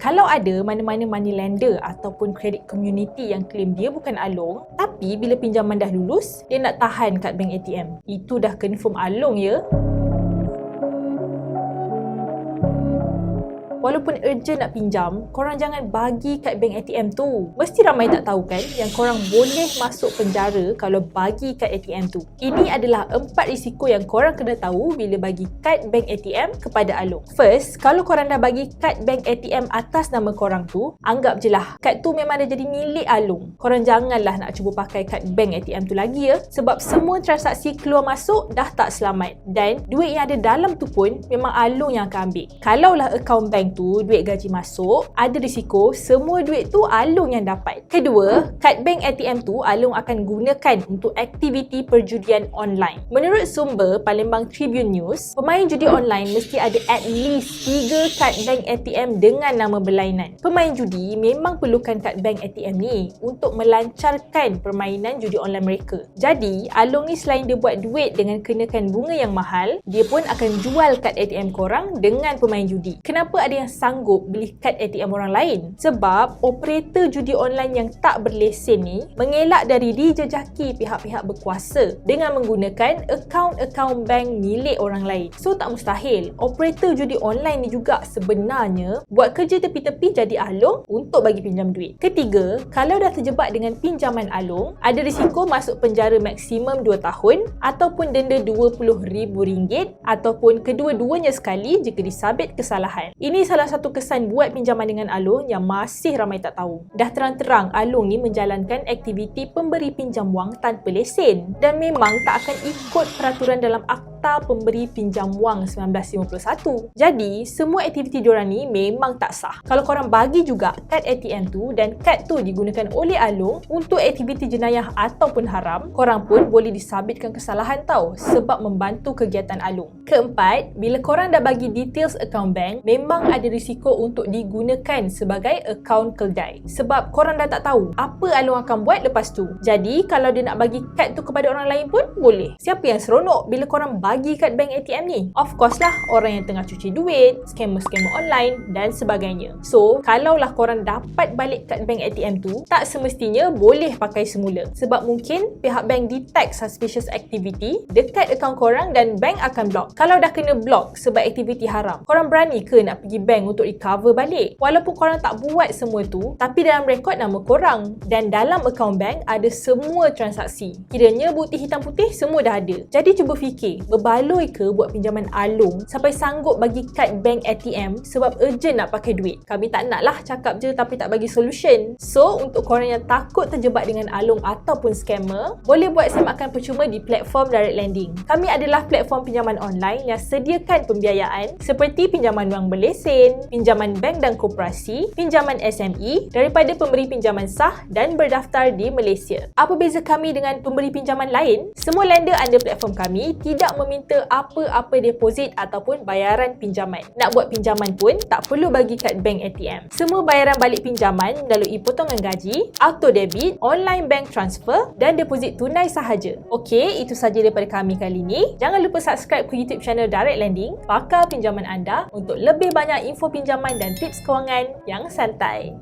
Kalau ada mana-mana money lender ataupun credit community yang claim dia bukan Along, tapi bila pinjaman dah lulus, dia nak tahan kat bank ATM. Itu dah confirm Along ya. Walaupun urgent nak pinjam, korang jangan bagi kat bank ATM tu. Mesti ramai tak tahu kan yang korang boleh masuk penjara kalau bagi kat ATM tu. Ini adalah 4 risiko yang korang kena tahu bila bagi kad bank ATM kepada Along. First, kalau korang dah bagi kad bank ATM atas nama korang tu, anggap je lah kad tu memang dah jadi milik Along. Korang janganlah nak cuba pakai kad bank ATM tu lagi ya. Sebab semua transaksi keluar masuk dah tak selamat. Dan duit yang ada dalam tu pun memang Along yang akan ambil. Kalaulah akaun bank tu duit gaji masuk, ada risiko semua duit tu Along yang dapat. Kedua, kad bank ATM tu Along akan gunakan untuk aktiviti perjudian online. Menurut sumber Palembang Tribune News, pemain judi online mesti ada at least 3 kad bank ATM dengan nama berlainan. Pemain judi memang perlukan kad bank ATM ni untuk melancarkan permainan judi online mereka. Jadi, Along ni selain dia buat duit dengan kenakan bunga yang mahal, dia pun akan jual kad ATM korang dengan pemain judi. Kenapa ada yang sanggup beli kad ATM orang lain? Sebab operator judi online yang tak berlesen ni mengelak dari dijejaki pihak-pihak berkuasa dengan menggunakan akaun-akaun bank milik orang lain. So tak mustahil operator judi online ni juga sebenarnya buat kerja tepi-tepi jadi Along untuk bagi pinjam duit. Ketiga, kalau dah terjebak dengan pinjaman Along, ada risiko masuk penjara maksimum 2 tahun ataupun denda RM20,000 ataupun kedua-duanya sekali jika disabit kesalahan. Ini salah satu kesan buat pinjaman dengan Along yang masih ramai tak tahu. Dah terang-terang Along ni menjalankan aktiviti pemberi pinjam wang tanpa lesen dan memang tak akan ikut peraturan dalam Akta Pemberi Pinjam Wang 1951. Jadi, semua aktiviti diorang ni memang tak sah. Kalau korang bagi juga kad ATM tu dan kad tu digunakan oleh Along untuk aktiviti jenayah ataupun haram, korang pun boleh disabitkan kesalahan tau sebab membantu kegiatan Along. Keempat, bila korang dah bagi details akaun bank, memang ada risiko untuk digunakan sebagai akaun keldai. Sebab korang dah tak tahu apa Along akan buat lepas tu. Jadi, kalau dia nak bagi kad tu kepada orang lain pun boleh. Siapa yang seronok bila korang bagi kad bank ATM ni? Of course lah, orang yang tengah cuci duit, scammer-scammer online dan sebagainya. So, kalaulah korang dapat balik kad bank ATM tu, tak semestinya boleh pakai semula. Sebab mungkin pihak bank detect suspicious activity dekat akaun korang dan bank akan block. Kalau dah kena block sebab aktiviti haram, korang berani ke nak pergi bank untuk recover balik? Walaupun korang tak buat semua tu, tapi dalam rekod nama korang dan dalam akaun bank ada semua transaksi. Kiranya bukti hitam putih semua dah ada. Jadi cuba fikir, berbaloi ke buat pinjaman Along sampai sanggup bagi kad bank ATM sebab urgent nak pakai duit? Kami tak nak lah cakap je tapi tak bagi solution. So, untuk korang yang takut terjebak dengan Along ataupun scammer, boleh buat semakan percuma di platform Direct Lending. Kami adalah platform pinjaman online yang sediakan pembiayaan seperti pinjaman wang berlesen, pinjaman bank dan koperasi, pinjaman SME daripada pemberi pinjaman sah dan berdaftar di Malaysia. Apa beza kami dengan pemberi pinjaman lain? Semua lender under platform kami tidak meminta apa-apa deposit ataupun bayaran pinjaman. Nak buat pinjaman pun tak perlu bagi kad bank ATM. Semua bayaran balik pinjaman melalui potongan gaji, auto debit, online bank transfer dan deposit tunai sahaja. Okey, itu sahaja daripada kami kali ini. Jangan lupa subscribe ke YouTube channel Direct Lending, pakar pinjaman anda untuk lebih banyak info pinjaman dan tips kewangan yang santai.